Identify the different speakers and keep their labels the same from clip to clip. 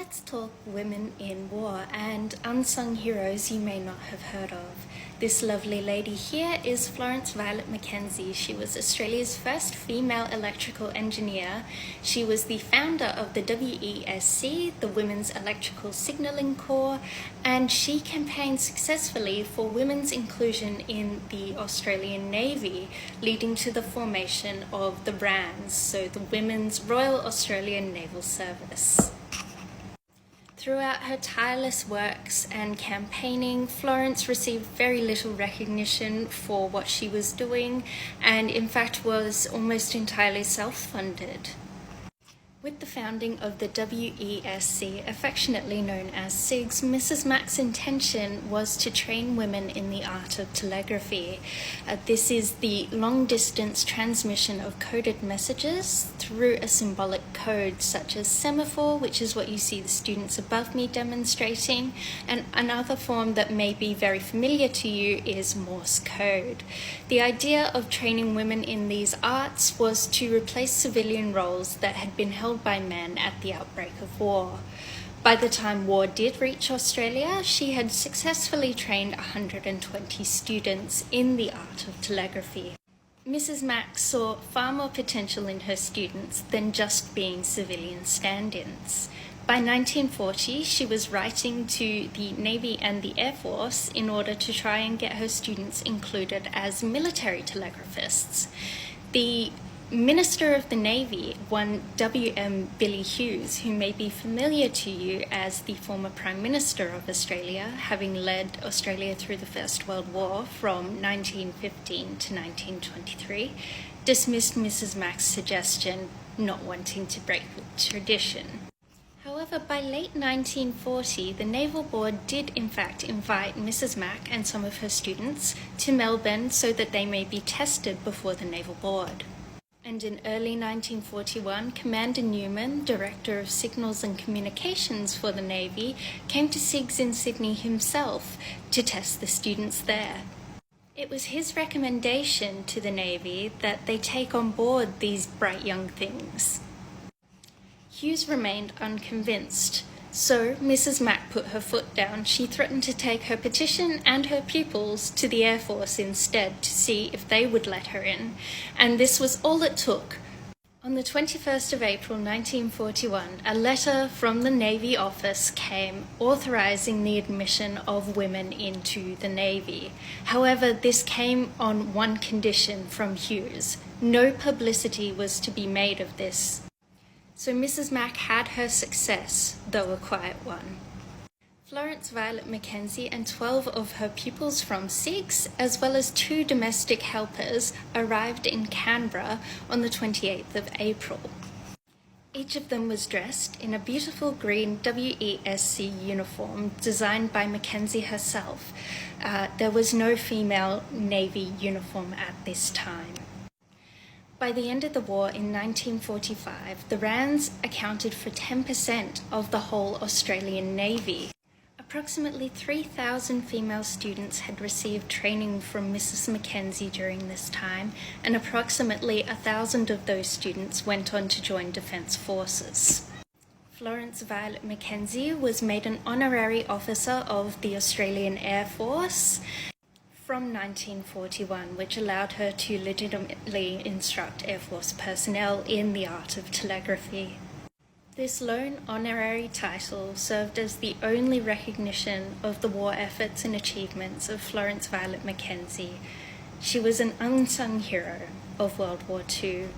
Speaker 1: Let's talk women in war and unsung heroes you may not have heard of. This lovely lady here is Florence Violet Mackenzie. She was Australia's first female electrical engineer. She was the founder of the WESC, the Women's Electrical Signalling Corps, and she campaigned successfully for women's inclusion in the Australian Navy, leading to the formation of the RANS, so the Women's Royal Australian Naval Service. Throughout her tireless works and campaigning, Florence received very little recognition for what she was doing, and in fact was almost entirely self-funded. With the founding of the WESC, affectionately known as SIGS, Mrs. Mack's intention was to train women in the art of telegraphy. This is the long-distance transmission of coded messages through a symbolic code such as semaphore, which is what you see the students above me demonstrating, and another form that may be very familiar to you is Morse code. The idea of training women in these arts was to replace civilian roles that had been held by men at the outbreak of war. By the time war did reach Australia, she had successfully trained 120 students in the art of telegraphy. Mrs. Mack saw far more potential in her students than just being civilian stand-ins. By 1940, she was writing to the Navy and the Air Force in order to try and get her students included as military telegraphists. The Minister of the Navy, one W.M. Billy Hughes, who may be familiar to you as the former Prime Minister of Australia, having led Australia through the First World War from 1915 to 1923, dismissed Mrs. Mack's suggestion, not wanting to break with tradition. However, by late 1940, the Naval Board did in fact invite Mrs. Mack and some of her students to Melbourne so that they may be tested before the Naval Board. And in early 1941, Commander Newman, Director of Signals and Communications for the Navy, came to SIGS in Sydney himself to test the students there. It was his recommendation to the Navy that they take on board these bright young things. Hughes remained unconvinced, so Mrs. Mack put her foot down. She threatened to take her petition and her pupils to the Air Force instead to see if they would let her in, and this was all it took. On the 21st of April 1941, a letter from the Navy office came authorising the admission of women into the Navy. However, this came on one condition from Hughes. No publicity was to be made of this. So Mrs. Mack had her success, though a quiet one. Florence Violet Mackenzie and 12 of her pupils from SIGS, as well as 2 domestic helpers, arrived in Canberra on the 28th of April. Each of them was dressed in a beautiful green WESC uniform designed by Mackenzie herself. There was no female Navy uniform at this time. By the end of the war in 1945, the RANS accounted for 10% of the whole Australian Navy. Approximately 3,000 female students had received training from Mrs. Mackenzie during this time, and approximately 1,000 of those students went on to join Defence Forces. Florence Violet Mackenzie was made an honorary officer of the Australian Air Force from 1941, which allowed her to legitimately instruct Air Force personnel in the art of telegraphy. This lone honorary title served as the only recognition of the war efforts and achievements of Florence Violet Mackenzie. She was an unsung hero of World War II,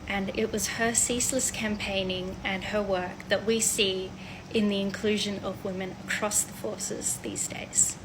Speaker 1: and it was her ceaseless campaigning and her work that we see in the inclusion of women across the forces these days.